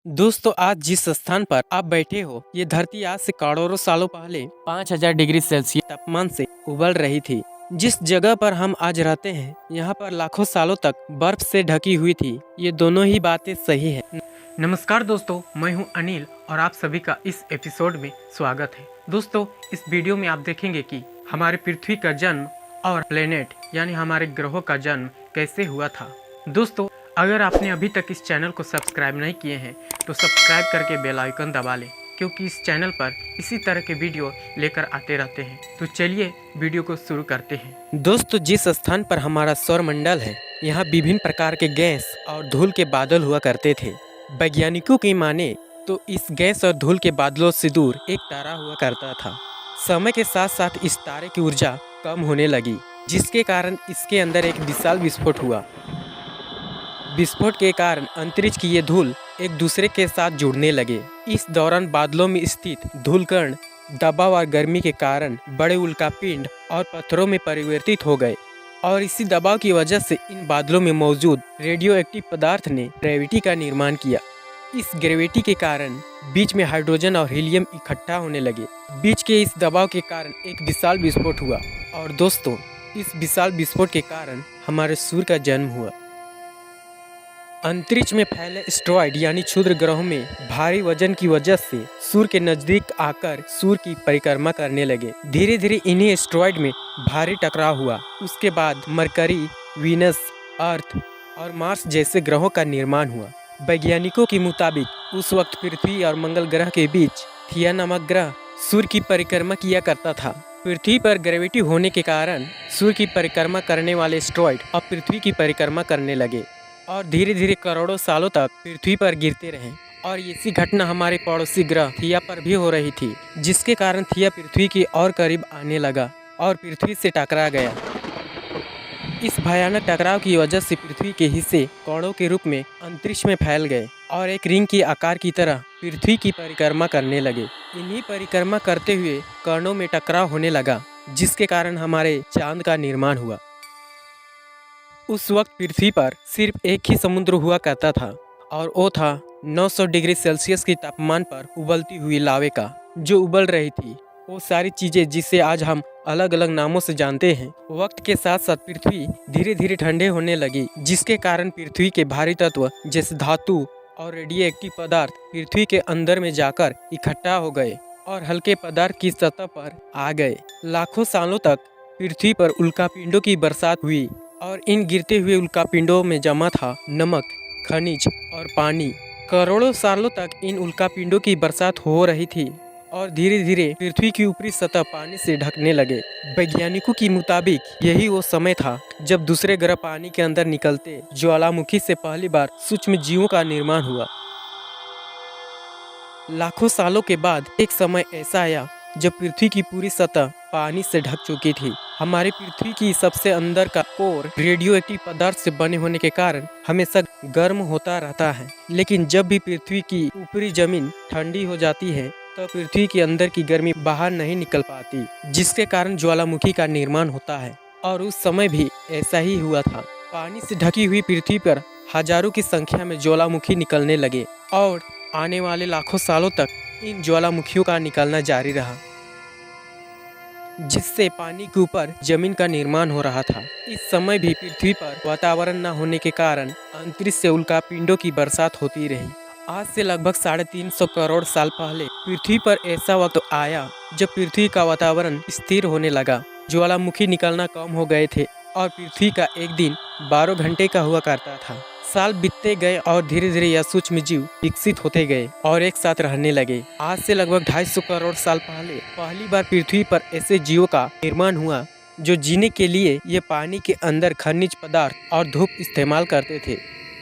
दोस्तों, आज जिस स्थान पर आप बैठे हो, ये धरती आज से करोड़ों सालों पहले 5000 डिग्री सेल्सियस तापमान से उबल रही थी। जिस जगह पर हम आज रहते हैं, यहाँ पर लाखों सालों तक बर्फ से ढकी हुई थी। ये दोनों ही बातें सही है। नमस्कार दोस्तों, मैं हूँ अनिल और आप सभी का इस एपिसोड में स्वागत है। दोस्तों, इस वीडियो में आप देखेंगे कि हमारे पृथ्वी का जन्म और प्लेनेट यानी हमारे ग्रहों का जन्म कैसे हुआ था। दोस्तों, अगर आपने अभी तक इस चैनल को सब्सक्राइब नहीं किए हैं तो सब्सक्राइब करके बेल आइकन दबा लें, क्योंकि इस चैनल पर इसी तरह के वीडियो लेकर आते रहते हैं। तो चलिए वीडियो को शुरू करते हैं। दोस्तों, जिस स्थान पर हमारा सौरमंडल है, यहाँ विभिन्न प्रकार के गैस और धूल के बादल हुआ करते थे। वैज्ञानिकों की माने तो इस गैस और धूल के बादलों से दूर एक तारा हुआ करता था। समय के साथ साथ इस तारे की ऊर्जा कम होने लगी, जिसके कारण इसके अंदर एक विशाल विस्फोट हुआ। विस्फोट के कारण अंतरिक्ष की ये धूल एक दूसरे के साथ जुड़ने लगे। इस दौरान बादलों में स्थित धूलकण दबाव और गर्मी के कारण बड़े उल्कापिंड और पत्थरों में परिवर्तित हो गए, और इसी दबाव की वजह से इन बादलों में मौजूद रेडियो एक्टिव पदार्थ ने ग्रेविटी का निर्माण किया। इस ग्रेविटी के कारण बीच में हाइड्रोजन और हीलियम इकट्ठा होने लगे। बीच के इस दबाव के कारण एक विशाल विस्फोट हुआ, और दोस्तों, इस विशाल विस्फोट के कारण हमारे सूर्य का जन्म हुआ। अंतरिक्ष में फैले एस्टेरॉयड यानी क्षुद्र ग्रहों में भारी वजन की वजह से सूर्य के नजदीक आकर सूर्य की परिक्रमा करने लगे। धीरे धीरे इन्हीं एस्टेरॉयड में भारी टकराव हुआ। उसके बाद मरकरी, वीनस, अर्थ और मार्स जैसे ग्रहों का निर्माण हुआ। वैज्ञानिकों के मुताबिक उस वक्त पृथ्वी और मंगल ग्रह के बीच थिया नामक ग्रह सूर्य की परिक्रमा किया करता था। पृथ्वी पर ग्रेविटी होने के कारण सूर्य की परिक्रमा करने वाले एस्टेरॉयड अब पृथ्वी की परिक्रमा करने लगे और धीरे धीरे करोड़ों सालों तक पृथ्वी पर गिरते रहे। और इसी घटना हमारे पड़ोसी ग्रह थिया पर भी हो रही थी, जिसके कारण थिया पृथ्वी के और करीब आने लगा और पृथ्वी से टकरा गया। इस भयानक टकराव की वजह से पृथ्वी के हिस्से कणों के रूप में अंतरिक्ष में फैल गए और एक रिंग के आकार की तरह पृथ्वी की परिक्रमा करने लगे। इन्हीं परिक्रमा करते हुए कणों में टकराव होने लगा, जिसके कारण हमारे चांद का निर्माण हुआ। उस वक्त पृथ्वी पर सिर्फ एक ही समुद्र हुआ करता था, और वो था 900 डिग्री सेल्सियस के तापमान पर उबलती हुई लावे का, जो उबल रही थी। वो सारी चीज़ें जिसे आज हम अलग अलग नामों से जानते हैं। वक्त के साथ साथ पृथ्वी धीरे धीरे ठंडे होने लगी, जिसके कारण पृथ्वी के भारी तत्व जैसे धातु और रेडियो एक्टिव पदार्थ पृथ्वी के अंदर में जाकर इकट्ठा हो गए और हल्के पदार्थ की सतह पर आ गए। लाखों सालों तक पृथ्वी पर उल्कापिंडों की बरसात हुई, और इन गिरते हुए उल्कापिंडों में जमा था नमक, खनिज और पानी। करोड़ों सालों तक इन उल्कापिंडों की बरसात हो रही थी और धीरे धीरे पृथ्वी की ऊपरी सतह पानी से ढकने लगे। वैज्ञानिकों के मुताबिक यही वो समय था जब दूसरे ग्रह पानी के अंदर निकलते ज्वालामुखी से पहली बार सूक्ष्म जीवों का निर्माण हुआ। लाखों सालों के बाद एक समय ऐसा आया जब पृथ्वी की पूरी सतह पानी से ढक चुकी थी। हमारी पृथ्वी की सबसे अंदर का कोर रेडियो एक्टिव पदार्थ से बने होने के कारण हमेशा गर्म होता रहता है, लेकिन जब भी पृथ्वी की ऊपरी जमीन ठंडी हो जाती है तो पृथ्वी के अंदर की गर्मी बाहर नहीं निकल पाती, जिसके कारण ज्वालामुखी का निर्माण होता है। और उस समय भी ऐसा ही हुआ था। पानी से ढकी हुई पृथ्वी पर हजारों की संख्या में ज्वालामुखी निकलने लगे, और आने वाले लाखों सालों तक इन ज्वालामुखियों का निकलना जारी रहा, जिससे पानी के ऊपर जमीन का निर्माण हो रहा था। इस समय भी पृथ्वी पर वातावरण न होने के कारण अंतरिक्ष से उल्कापिंडों की बरसात होती रही। आज से लगभग 350 करोड़ साल पहले पृथ्वी पर ऐसा वक्त आया जब पृथ्वी का वातावरण स्थिर होने लगा। ज्वालामुखी निकलना कम हो गए थे और पृथ्वी का एक दिन 12 घंटे का हुआ करता था। साल बीतते गए और धीरे धीरे यह सूक्ष्म जीव विकसित होते गए और एक साथ रहने लगे। आज से लगभग 250 करोड़ साल पहले पहली बार पृथ्वी पर ऐसे जीवों का निर्माण हुआ जो जीने के लिए ये पानी के अंदर खनिज पदार्थ और धूप इस्तेमाल करते थे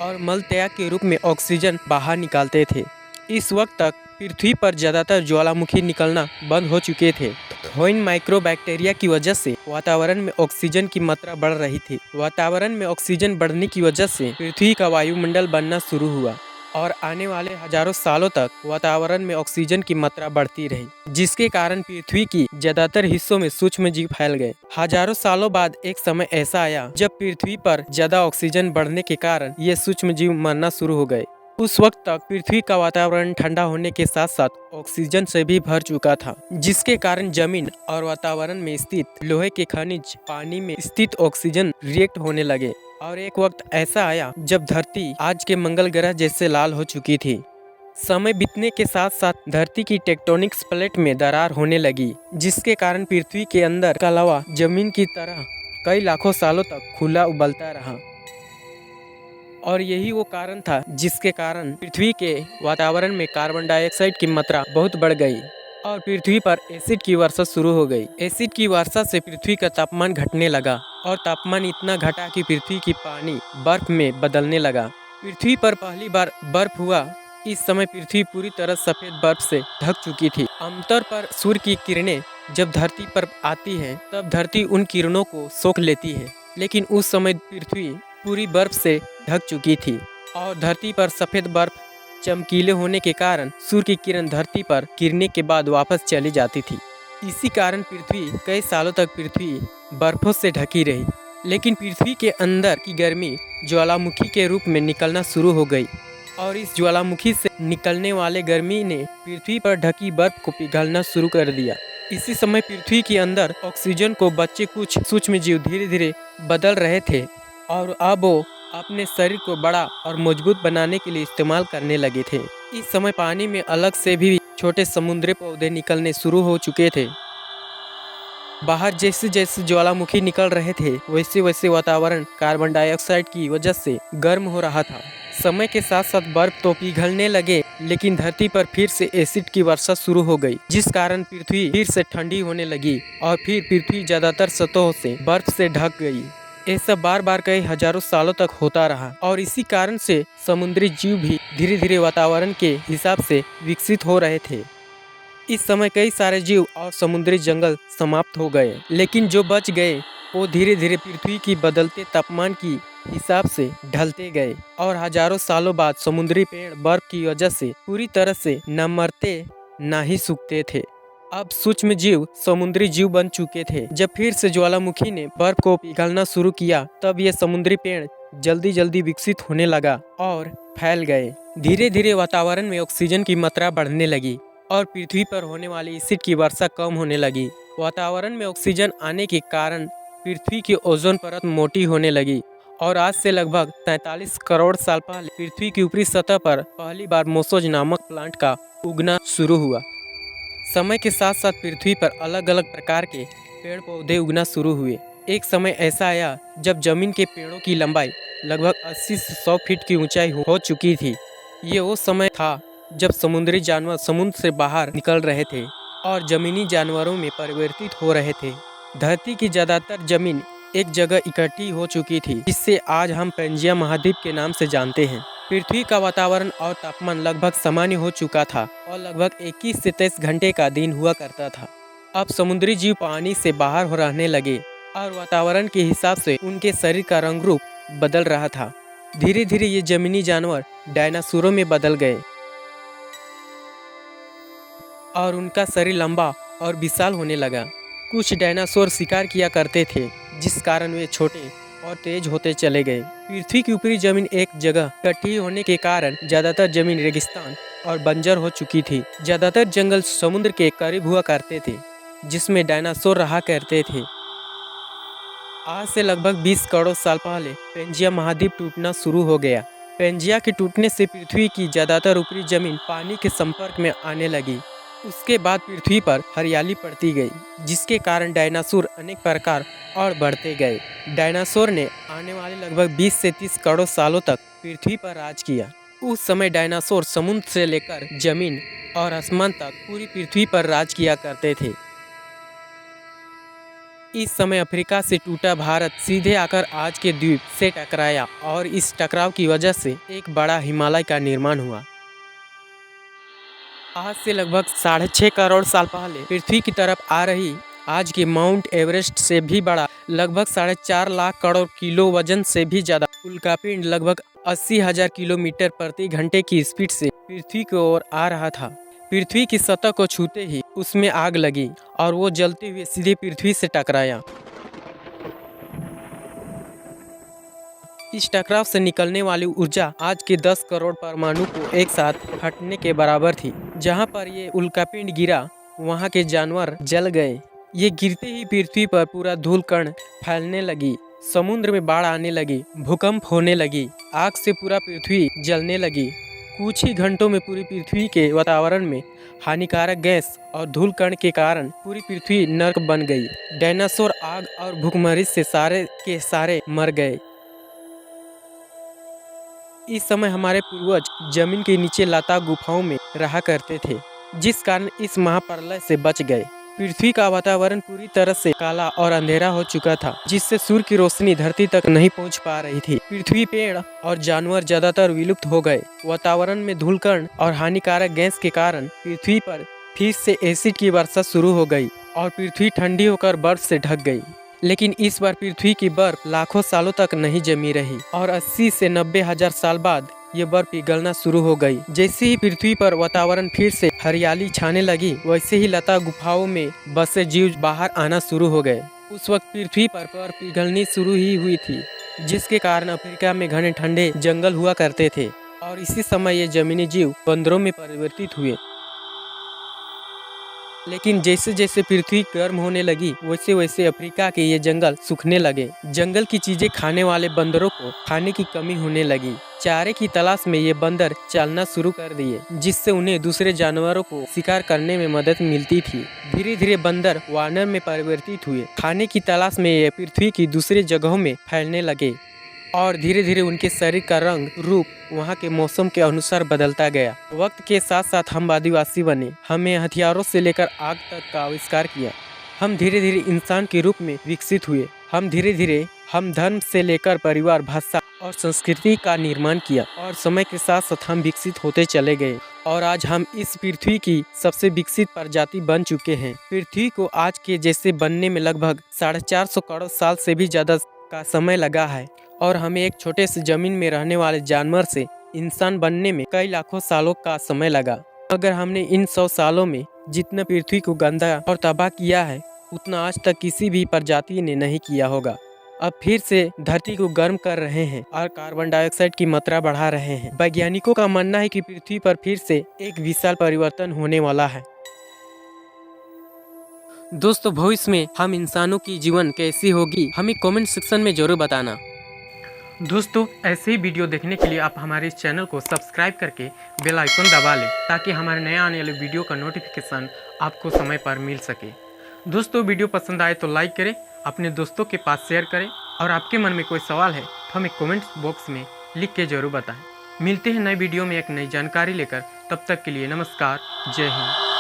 और मल त्याग के रूप में ऑक्सीजन बाहर निकालते थे। इस वक्त तक पृथ्वी पर ज्यादातर ज्वालामुखी निकलना बंद हो चुके थे। होइन माइक्रोबैक्टीरिया की वजह से वातावरण में ऑक्सीजन की मात्रा बढ़ रही थी। वातावरण में ऑक्सीजन बढ़ने की वजह से पृथ्वी का वायुमंडल बनना शुरू हुआ, और आने वाले हजारों सालों तक वातावरण में ऑक्सीजन की मात्रा बढ़ती रही, जिसके कारण पृथ्वी की ज्यादातर हिस्सों में सूक्ष्म जीव फैल गए। हजारों सालों बाद एक समय ऐसा आया जब पृथ्वी पर ज्यादा ऑक्सीजन बढ़ने के कारण ये सूक्ष्म जीव मरना शुरू हो गए। उस वक्त तक पृथ्वी का वातावरण ठंडा होने के साथ साथ ऑक्सीजन से भी भर चुका था, जिसके कारण जमीन और वातावरण में स्थित लोहे के खनिज पानी में स्थित ऑक्सीजन रिएक्ट होने लगे। और एक वक्त ऐसा आया जब धरती आज के मंगल ग्रह जैसे लाल हो चुकी थी। समय बीतने के साथ साथ धरती की टेक्टोनिक्स प्लेट में दरार होने लगी, जिसके कारण पृथ्वी के अंदर का लावा जमीन की तरह कई लाखों सालों तक खुला उबलता रहा। और यही वो कारण था जिसके कारण पृथ्वी के वातावरण में कार्बन डाइऑक्साइड की मात्रा बहुत बढ़ गई और पृथ्वी पर एसिड की वर्षा शुरू हो गई। एसिड की वर्षा से पृथ्वी का तापमान घटने लगा और तापमान इतना घटा कि पृथ्वी की पानी बर्फ में बदलने लगा। पृथ्वी पर पहली बार बर्फ हुआ। इस समय पृथ्वी पूरी तरह सफेद बर्फ से ढक चुकी थी। आमतौर पर सूर्य की किरणें जब धरती पर आती हैं तब धरती उन किरणों को सोख लेती है, लेकिन उस समय पृथ्वी पूरी बर्फ से ढक चुकी थी और धरती पर सफेद बर्फ चमकीले होने के कारण सूर्य की किरण धरती पर गिरने के बाद वापस चली जाती थी। इसी कारण पृथ्वी कई सालों तक पृथ्वी बर्फों से ढकी रही। लेकिन पृथ्वी के अंदर की गर्मी ज्वालामुखी के रूप में निकलना शुरू हो गई और इस ज्वालामुखी से निकलने वाले गर्मी ने पृथ्वी पर ढकी बर्फ को पिघलना शुरू कर दिया। इसी समय पृथ्वी के अंदर ऑक्सीजन को बचे कुछ सूक्ष्म जीव धीरे धीरे बदल रहे थे और अब वो अपने शरीर को बड़ा और मजबूत बनाने के लिए इस्तेमाल करने लगे थे। इस समय पानी में अलग से भी छोटे समुद्री पौधे निकलने शुरू हो चुके थे। बाहर जैसे जैसे ज्वालामुखी निकल रहे थे वैसे वैसे वातावरण कार्बन डाइऑक्साइड की वजह से गर्म हो रहा था। समय के साथ साथ बर्फ तो पिघलने लगे, लेकिन धरती पर फिर से एसिड की वर्षा शुरू हो गई, जिस कारण पृथ्वी फिर से ठंडी होने लगी और फिर पृथ्वी ज्यादातर सतहों से बर्फ से ढक गई। ये सब बार बार कई हजारों सालों तक होता रहा और इसी कारण से समुद्री जीव भी धीरे धीरे वातावरण के हिसाब से विकसित हो रहे थे। इस समय कई सारे जीव और समुद्री जंगल समाप्त हो गए, लेकिन जो बच गए वो धीरे धीरे पृथ्वी की बदलते तापमान की हिसाब से ढलते गए और हजारों सालों बाद समुद्री पेड़ बर्फ की वजह से पूरी तरह से न मरते न ही सूखते थे। अब सूक्ष्म जीव समुद्री जीव बन चुके थे। जब फिर से ज्वालामुखी ने बर्फ को पिघलना शुरू किया तब ये समुद्री पेड़ जल्दी जल्दी विकसित होने लगा और फैल गए। धीरे धीरे वातावरण में ऑक्सीजन की मात्रा बढ़ने लगी और पृथ्वी पर होने वाली एसिड की वर्षा कम होने लगी। वातावरण में ऑक्सीजन आने के कारण पृथ्वी की ओजोन परत मोटी होने लगी और आज से लगभग 43 करोड़ साल पहले पृथ्वी की ऊपरी सतह पर पहली बार मोसोज नामक प्लांट का उगना शुरू हुआ। समय के साथ साथ पृथ्वी पर अलग अलग प्रकार के पेड़ पौधे उगना शुरू हुए। एक समय ऐसा आया जब जमीन के पेड़ों की लंबाई लगभग 80 से 100 फीट की ऊंचाई हो चुकी थी। ये वो समय था जब समुद्री जानवर समुद्र से बाहर निकल रहे थे और जमीनी जानवरों में परिवर्तित हो रहे थे। धरती की ज्यादातर जमीन एक जगह इकट्ठी हो चुकी थी, जिससे आज हम पेंजिया महाद्वीप के नाम से जानते हैं। पृथ्वी का वातावरण और तापमान लगभग सामान्य हो चुका था और लगभग 21 से 23 घंटे का दिन हुआ करता था। अब समुद्री जीव पानी से बाहर हो रहने लगे और वातावरण के हिसाब से उनके शरीर का रंग रूप बदल रहा था। धीरे धीरे ये जमीनी जानवर डायनासोरों में बदल गए और उनका शरीर लंबा और विशाल होने लगा। कुछ डायनासोर शिकार किया करते थे, जिस कारण वे छोटे और तेज होते चले गए। पृथ्वी की ऊपरी जमीन एक जगह इकट्ठी होने के कारण ज्यादातर जमीन रेगिस्तान और बंजर हो चुकी थी। ज्यादातर जंगल समुद्र के करीब हुआ करते थे, जिसमें डायनासोर रहा करते थे। आज से लगभग 20 करोड़ साल पहले पेंजिया महाद्वीप टूटना शुरू हो गया। पेंजिया के टूटने से पृथ्वी की ज्यादातर ऊपरी जमीन पानी के संपर्क में आने लगी। उसके बाद पृथ्वी पर हरियाली पड़ती गई, जिसके कारण डायनासोर अनेक प्रकार और बढ़ते गए। डायनासोर ने आने वाले लगभग 20 से 30 करोड़ सालों तक पृथ्वी पर राज किया। उस समय डायनासोर समुद्र से लेकर जमीन और आसमान तक पूरी पृथ्वी पर राज किया करते थे। इस समय अफ्रीका से टूटा भारत सीधे आकर आज के द्वीप से टकराया और इस टकराव की वजह से एक बड़ा हिमालय का निर्माण हुआ। आज से लगभग 6.5 करोड़ साल पहले पृथ्वी की तरफ आ रही आज के माउंट एवरेस्ट से भी बड़ा लगभग 4.5 लाख करोड़ किलो वजन से भी ज्यादा उल्कापिंड लगभग 80,000 किलोमीटर प्रति घंटे की स्पीड से पृथ्वी की ओर आ रहा था। पृथ्वी की सतह को छूते ही उसमें आग लगी और वो जलते हुए सीधे पृथ्वी से टकराया। इस टकराव से निकलने वाली ऊर्जा आज के 10 करोड़ परमाणु को एक साथ फटने के बराबर थी। जहां पर ये उल्कापिंड गिरा वहां के जानवर जल गए। ये गिरते ही पृथ्वी पर पूरा धूल कण फैलने लगी, समुद्र में बाढ़ आने लगी, भूकंप होने लगी, आग से पूरा पृथ्वी जलने लगी। कुछ ही घंटों में पूरी पृथ्वी के वातावरण में हानिकारक गैस और धूल कण के कारण पूरी पृथ्वी नर्क बन गई। डायनासोर आग और भूखमरी से सारे के सारे मर गए। इस समय हमारे पूर्वज जमीन के नीचे लता गुफाओं में रहा करते थे, जिस कारण इस महाप्रलय से बच गए। पृथ्वी का वातावरण पूरी तरह से काला और अंधेरा हो चुका था, जिससे सूर्य की रोशनी धरती तक नहीं पहुंच पा रही थी। पृथ्वी, पेड़ और जानवर ज्यादातर विलुप्त हो गए। वातावरण में धूलकण और हानिकारक गैस के कारण पृथ्वी पर फिर से एसिड की वर्षा शुरू हो गई और पृथ्वी ठंडी होकर बर्फ से ढक गई। लेकिन इस बार पृथ्वी की बर्फ लाखों सालों तक नहीं जमी रही और 80 से 90 हजार साल बाद ये बर्फ पिघलना शुरू हो गई। जैसे ही पृथ्वी पर वातावरण फिर से हरियाली छाने लगी, वैसे ही लता गुफाओं में बसे जीव बाहर आना शुरू हो गए। उस वक्त पृथ्वी पर बर्फ पिघलनी शुरू ही हुई थी, जिसके कारण अफ्रीका में घने ठंडे जंगल हुआ करते थे और इसी समय ये जमीनी जीव बंदरों में परिवर्तित हुए। लेकिन जैसे जैसे पृथ्वी गर्म होने लगी, वैसे वैसे अफ्रीका के ये जंगल सूखने लगे। जंगल की चीजें खाने वाले बंदरों को खाने की कमी होने लगी। चारे की तलाश में ये बंदर चलना शुरू कर दिए, जिससे उन्हें दूसरे जानवरों को शिकार करने में मदद मिलती थी। धीरे धीरे बंदर वानर में परिवर्तित हुए। खाने की तलाश में ये पृथ्वी की दूसरी जगहों में फैलने लगे और धीरे धीरे उनके शरीर का रंग रूप वहाँ के मौसम के अनुसार बदलता गया। वक्त के साथ साथ हम आदिवासी बने। हमें हथियारों से लेकर आग तक का आविष्कार किया। हम धीरे धीरे इंसान के रूप में विकसित हुए। हम धर्म से लेकर परिवार, भाषा और संस्कृति का निर्माण किया और समय के साथ साथ हम विकसित होते चले गए और आज हम इस पृथ्वी की सबसे विकसित प्रजाति बन चुके हैं। पृथ्वी को आज के जैसे बनने में लगभग 450 करोड़ साल से भी ज्यादा का समय लगा है और हमें एक छोटे से जमीन में रहने वाले जानवर से इंसान बनने में कई लाखों सालों का समय लगा। अगर हमने इन 100 सालों में जितना पृथ्वी को गंदा और तबाह किया है, उतना आज तक किसी भी प्रजाति ने नहीं किया होगा। अब फिर से धरती को गर्म कर रहे हैं और कार्बन डाइऑक्साइड की मात्रा बढ़ा रहे हैं। वैज्ञानिकों का मानना है कि पृथ्वी पर फिर से एक विशाल परिवर्तन होने वाला है। दोस्तों, भविष्य में हम इंसानों की जीवन कैसी होगी, हमें कमेंट सेक्शन में जरूर बताना। दोस्तों, ऐसे ही वीडियो देखने के लिए आप हमारे इस चैनल को सब्सक्राइब करके बेल आइकन दबा लें, ताकि हमारे नए आने वाले वीडियो का नोटिफिकेशन आपको समय पर मिल सके। दोस्तों, वीडियो पसंद आए तो लाइक करें, अपने दोस्तों के पास शेयर करें और आपके मन में कोई सवाल है तो हमें कमेंट बॉक्स में लिख के जरूर बताएं। मिलते हैं नए वीडियो में एक नई जानकारी लेकर। तब तक के लिए नमस्कार, जय हिंद।